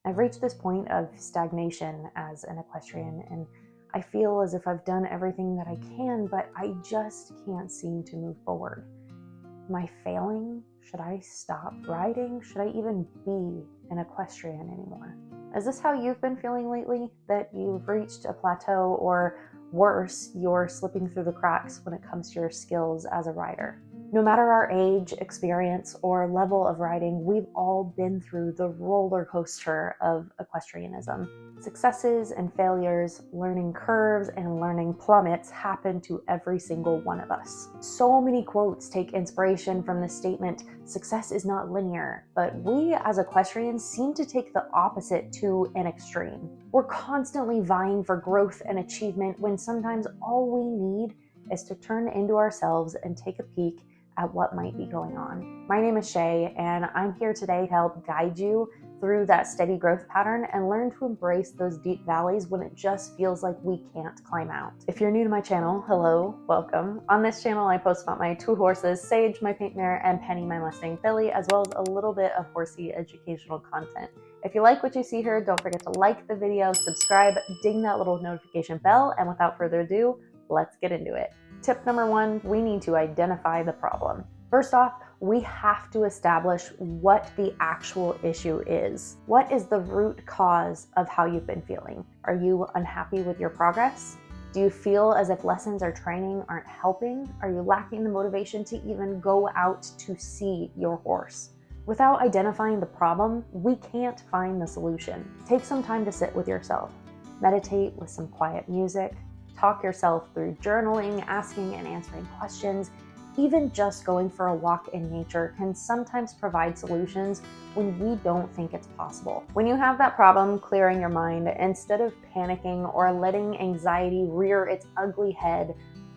I've reached this point of stagnation as an equestrian, and I feel as if I've done everything that I can, but I just can't seem to move forward. Am I failing? Should I stop riding? Should I even be an equestrian anymore? Is this how you've been feeling lately? That you've reached a plateau, or worse, you're slipping through the cracks when it comes to your skills as a rider? No matter our age, experience, or level of riding, we've all been through the roller coaster of equestrianism. Successes and failures, learning curves and learning plummets happen to every single one of us. So many quotes take inspiration from the statement, "Success is not linear," but we as equestrians seem to take the opposite to an extreme. We're constantly vying for growth and achievement when sometimes all we need is to turn into ourselves and take a peek at what might be going on. My name is Shay, and I'm here today to help guide you through that steady growth pattern and learn to embrace those deep valleys when it just feels like we can't climb out. If you're new to my channel, hello, welcome. On this channel, I post about my 2 horses, Sage, my paint mare, and Penny, my Mustang filly, as well as a little bit of horsey educational content. If you like what you see here, don't forget to like the video, subscribe, ding that little notification bell, and without further ado, let's get into it. Tip number 1, we need to identify the problem. First off, we have to establish what the actual issue is. What is the root cause of how you've been feeling? Are you unhappy with your progress? Do you feel as if lessons or training aren't helping? Are you lacking the motivation to even go out to see your horse? Without identifying the problem, we can't find the solution. Take some time to sit with yourself. Meditate with some quiet music. Talk yourself through journaling, asking and answering questions. Even just going for a walk in nature can sometimes provide solutions when we don't think it's possible. When you have that problem clearing your mind, instead of panicking or letting anxiety rear its ugly head,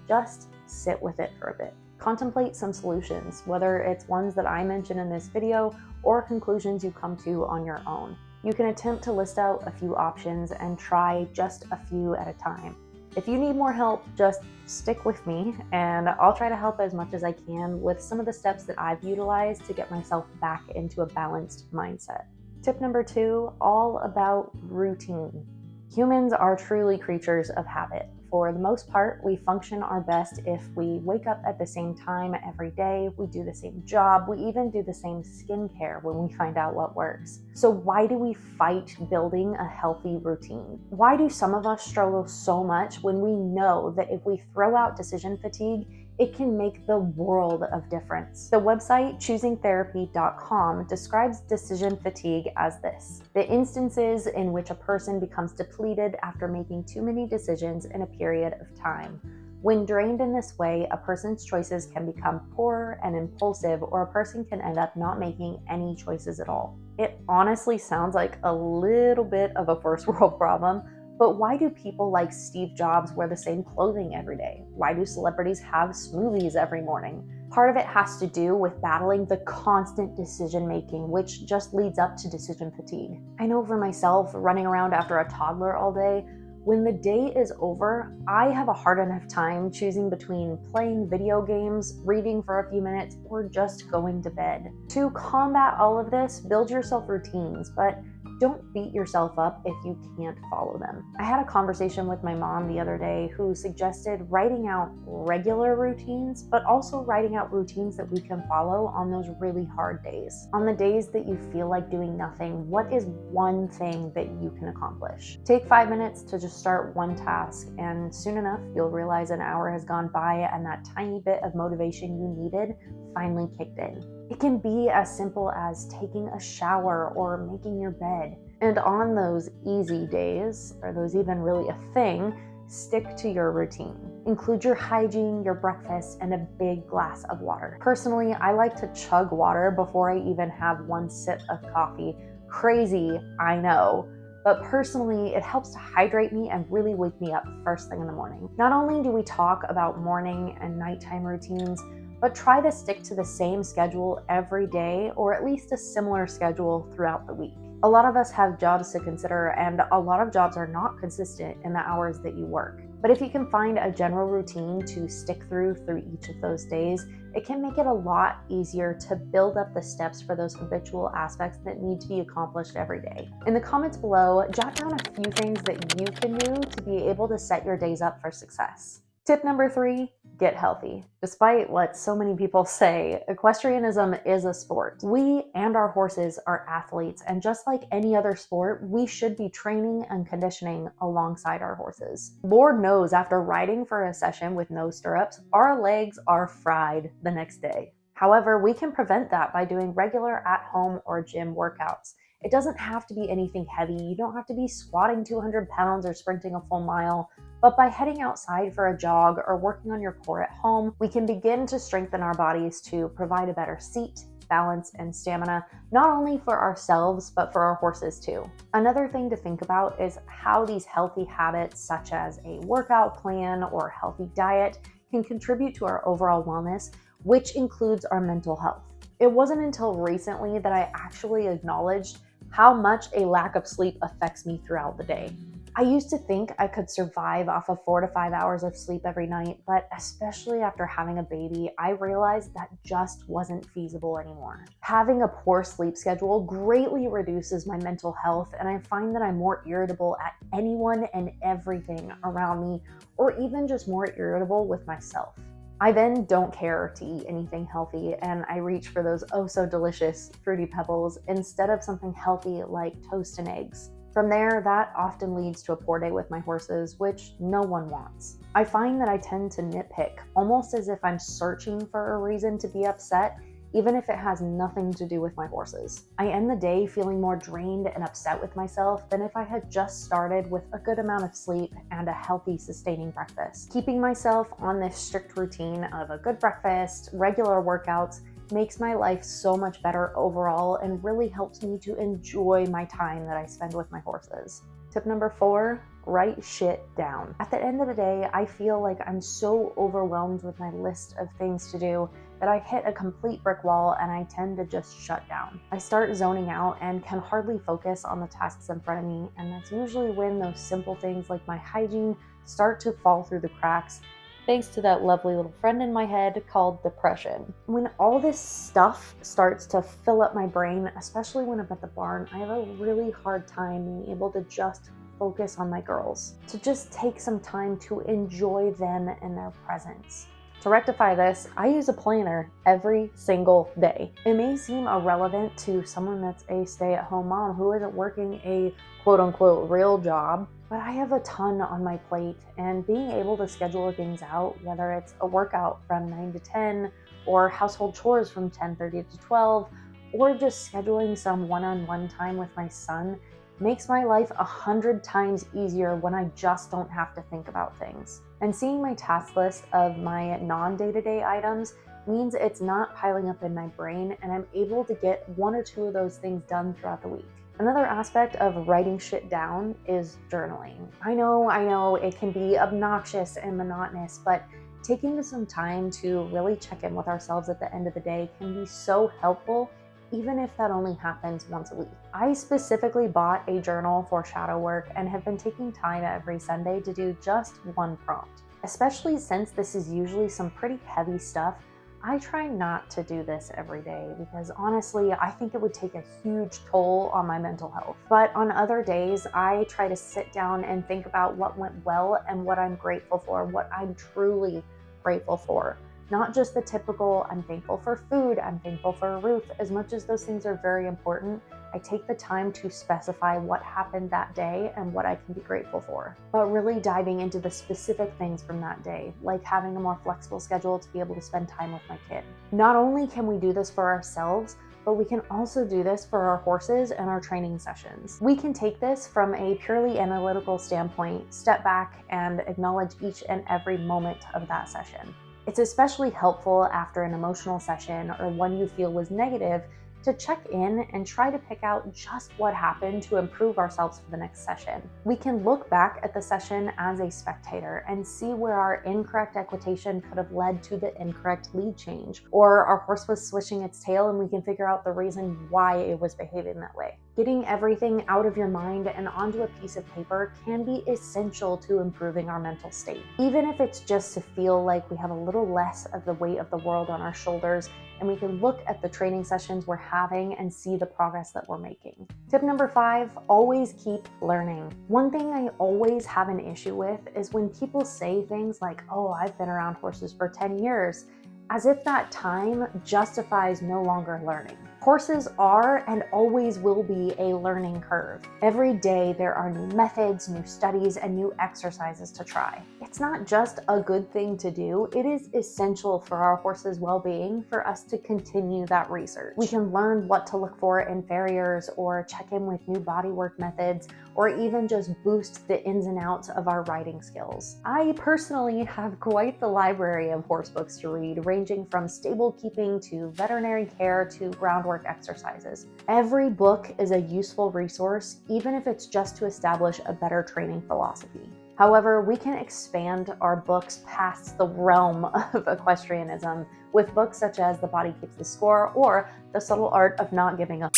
just sit with it for a bit. Contemplate some solutions, whether it's ones that I mention in this video or conclusions you come to on your own. You can attempt to list out a few options and try just a few at a time. If you need more help, just stick with me and I'll try to help as much as I can with some of the steps that I've utilized to get myself back into a balanced mindset. Tip number 2, all about routine. Humans are truly creatures of habit. For the most part, we function our best if we wake up at the same time every day, we do the same job, we even do the same skincare when we find out what works. So why do we fight building a healthy routine? Why do some of us struggle so much when we know that if we throw out decision fatigue, it can make the world of difference? The website choosingtherapy.com describes decision fatigue as this: the instances in which a person becomes depleted after making too many decisions in a period of time. When drained in this way, a person's choices can become poor and impulsive, or a person can end up not making any choices at all. It honestly sounds like a little bit of a first world problem, but why do people like Steve Jobs wear the same clothing every day? Why do celebrities have smoothies every morning? Part of it has to do with battling the constant decision making, which just leads up to decision fatigue. I know for myself, running around after a toddler all day, when the day is over, I have a hard enough time choosing between playing video games, reading for a few minutes, or just going to bed. To combat all of this, build yourself routines, but don't beat yourself up if you can't follow them. I had a conversation with my mom the other day who suggested writing out regular routines, but also writing out routines that we can follow on those really hard days. On the days that you feel like doing nothing, what is one thing that you can accomplish? Take 5 minutes to just start one task, and soon enough, you'll realize an hour has gone by and that tiny bit of motivation you needed finally kicked in. It can be as simple as taking a shower or making your bed. And on those easy days, are those even really a thing, stick to your routine. Include your hygiene, your breakfast, and a big glass of water. Personally, I like to chug water before I even have one sip of coffee. Crazy, I know. But personally, it helps to hydrate me and really wake me up first thing in the morning. Not only do we talk about morning and nighttime routines, but try to stick to the same schedule every day, or at least a similar schedule throughout the week. A lot of us have jobs to consider, and a lot of jobs are not consistent in the hours that you work. But if you can find a general routine to stick through each of those days, it can make it a lot easier to build up the steps for those habitual aspects that need to be accomplished every day. In the comments below, jot down a few things that you can do to be able to set your days up for success. Tip number 3, get healthy. Despite what so many people say, equestrianism is a sport. We and our horses are athletes, and just like any other sport, we should be training and conditioning alongside our horses. Lord knows, after riding for a session with no stirrups, our legs are fried the next day. However, we can prevent that by doing regular at-home or gym workouts. It doesn't have to be anything heavy. You don't have to be squatting 200 pounds or sprinting a full mile. But by heading outside for a jog or working on your core at home, we can begin to strengthen our bodies to provide a better seat, balance, and stamina, not only for ourselves, but for our horses too. Another thing to think about is how these healthy habits, such as a workout plan or healthy diet, can contribute to our overall wellness, which includes our mental health. It wasn't until recently that I actually acknowledged how much a lack of sleep affects me throughout the day. I used to think I could survive off of 4 to 5 hours of sleep every night, but especially after having a baby, I realized that just wasn't feasible anymore. Having a poor sleep schedule greatly reduces my mental health, and I find that I'm more irritable at anyone and everything around me, or even just more irritable with myself. I then don't care to eat anything healthy, and I reach for those oh so delicious Fruity Pebbles instead of something healthy like toast and eggs. From there, that often leads to a poor day with my horses, which no one wants. I find that I tend to nitpick, almost as if I'm searching for a reason to be upset, even if it has nothing to do with my horses. I end the day feeling more drained and upset with myself than if I had just started with a good amount of sleep and a healthy, sustaining breakfast. Keeping myself on this strict routine of a good breakfast, regular workouts, makes my life so much better overall and really helps me to enjoy my time that I spend with my horses. Tip number 4, write shit down. At the end of the day, I feel like I'm so overwhelmed with my list of things to do that I hit a complete brick wall and I tend to just shut down. I start zoning out and can hardly focus on the tasks in front of me, and that's usually when those simple things like my hygiene start to fall through the cracks, thanks to that lovely little friend in my head called depression. When all this stuff starts to fill up my brain, especially when I'm at the barn, I have a really hard time being able to just focus on my girls, to just take some time to enjoy them and their presence. To rectify this, I use a planner every single day. It may seem irrelevant to someone that's a stay-at-home mom who isn't working a quote-unquote real job, but I have a ton on my plate, and being able to schedule things out, whether it's a workout from 9 to 10, or household chores from 10:30 to 12, or just scheduling some one-on-one time with my son, makes my life 100 times easier when I just don't have to think about things. And seeing my task list of my non-day-to-day items means it's not piling up in my brain, and I'm able to get 1 or 2 of those things done throughout the week. Another aspect of writing shit down is journaling. I know, it can be obnoxious and monotonous, but taking some time to really check in with ourselves at the end of the day can be so helpful, even if that only happens once a week. I specifically bought a journal for shadow work and have been taking time every Sunday to do just one prompt. Especially since this is usually some pretty heavy stuff, I try not to do this every day because honestly, I think it would take a huge toll on my mental health. But on other days, I try to sit down and think about what went well and what I'm grateful for, what I'm truly grateful for. Not just the typical, I'm thankful for food, I'm thankful for a roof. As much as those things are very important, I take the time to specify what happened that day and what I can be grateful for. But really diving into the specific things from that day, like having a more flexible schedule to be able to spend time with my kid. Not only can we do this for ourselves, but we can also do this for our horses and our training sessions. We can take this from a purely analytical standpoint, step back and acknowledge each and every moment of that session. It's especially helpful after an emotional session or one you feel was negative to check in and try to pick out just what happened to improve ourselves for the next session. We can look back at the session as a spectator and see where our incorrect equitation could have led to the incorrect lead change, or our horse was swishing its tail and we can figure out the reason why it was behaving that way. Getting everything out of your mind and onto a piece of paper can be essential to improving our mental state. Even if it's just to feel like we have a little less of the weight of the world on our shoulders and we can look at the training sessions we're having and see the progress that we're making. Tip number 5, always keep learning. One thing I always have an issue with is when people say things like, oh, I've been around horses for 10 years, as if that time justifies no longer learning. Horses are and always will be a learning curve. Every day there are new methods, new studies, and new exercises to try. It's not just a good thing to do, it is essential for our horses' well-being for us to continue that research. We can learn what to look for in farriers or check in with new bodywork methods, or even just boost the ins and outs of our riding skills. I personally have quite the library of horse books to read, ranging from stable keeping to veterinary care to groundwork exercises. Every book is a useful resource, even if it's just to establish a better training philosophy. However, we can expand our books past the realm of equestrianism with books such as The Body Keeps the Score or The Subtle Art of Not Giving a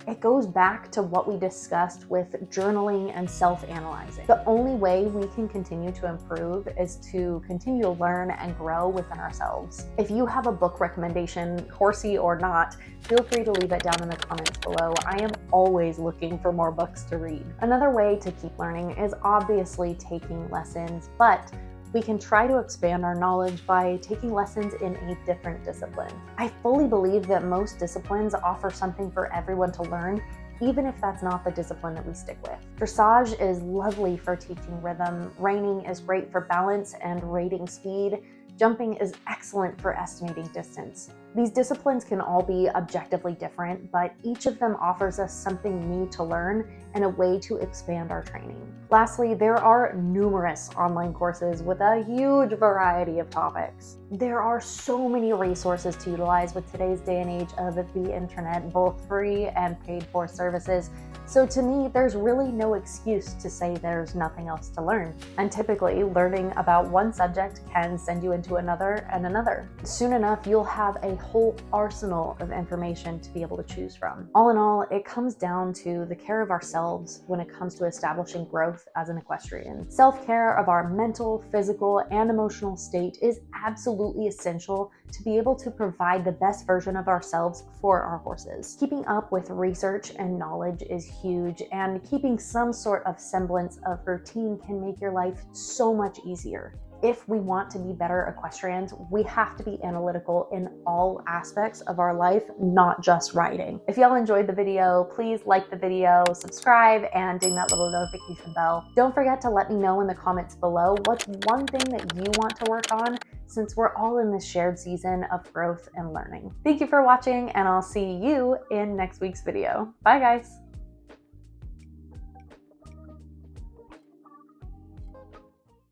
It goes back to what we discussed with journaling and self-analyzing. The only way we can continue to improve is to continue to learn and grow within ourselves. If you have a book recommendation, horsey or not, feel free to leave it down in the comments below. I am always looking for more books to read. Another way to keep learning is obviously taking lessons, but we can try to expand our knowledge by taking lessons in a different discipline. I fully believe that most disciplines offer something for everyone to learn, even if that's not the discipline that we stick with. Dressage is lovely for teaching rhythm, reining is great for balance and rating speed, jumping is excellent for estimating distance. These disciplines can all be objectively different, but each of them offers us something new to learn and a way to expand our training. Lastly, there are numerous online courses with a huge variety of topics. There are so many resources to utilize with today's day and age of the internet, both free and paid for services. So to me, there's really no excuse to say there's nothing else to learn. And typically, learning about one subject can send you into another and another. Soon enough, you'll have a whole arsenal of information to be able to choose from. All in all, it comes down to the care of ourselves when it comes to establishing growth as an equestrian. Self-care of our mental, physical, and emotional state is absolutely essential to be able to provide the best version of ourselves for our horses. Keeping up with research and knowledge is huge, and keeping some sort of semblance of routine can make your life so much easier. If we want to be better equestrians, we have to be analytical in all aspects of our life, not just riding. If y'all enjoyed the video, please like the video, subscribe, and ding that little notification bell. Don't forget to let me know in the comments below what's one thing that you want to work on, since we're all in this shared season of growth and learning. Thank you for watching, and I'll see you in next week's video. Bye, guys.